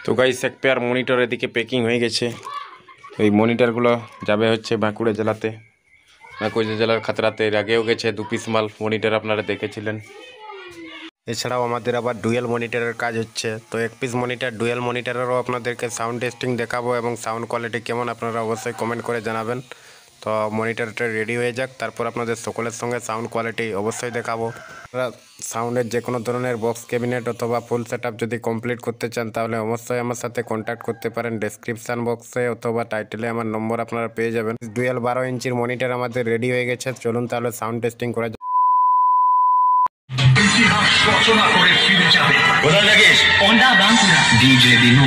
তো গাইস এক pair monitor এদিকে প্যাকিং হয়ে গেছে। এই মনিটরগুলো যাবে হচ্ছে বাঁকুড়া জেলাতে। বাঁকুড়া জেলার খাতড়াতে এর আগেও গেছে 2 পিস মাল মনিটর আপনারা দেখেছিলেন। এছাড়াও আমাদের আবার ডুয়েল মনিটরের কাজ হচ্ছে। তো 1 পিস মনিটর ডুয়েল মনিটরেরও আপনাদেরকে সাউন্ড টেস্টিং দেখাবো এবং সাউন্ড কোয়ালিটি কেমন আপনারা অবশ্যই কমেন্ট করে জানাবেন। তো মনিটরটা রেডি হয়ে যাক, তারপর আপনাদের সকলের সঙ্গে সাউন্ড কোয়ালিটি অবশ্যই দেখাবো। আপনারা সাউন্ডের যে কোনো ধরনের বক্স ক্যাবিনেট অথবা ফুল সেটআপ যদি কমপ্লিট করতে চান তাহলে অবশ্যই আমার সাথে কন্ট্যাক্ট করতে পারেন। ডেসক্রিপশান বক্সে অথবা টাইটেলে আমার নম্বর আপনারা পেয়ে যাবেন। ডুয়েল 12 ইঞ্চির মনিটর আমাদের রেডি হয়ে গেছে। চলুন তাহলে সাউন্ড টেস্টিং করা যাক। ইতিহাস রচনা করে ফিরে যাবে। কোথায় থাকিস? ডিজে বিনু।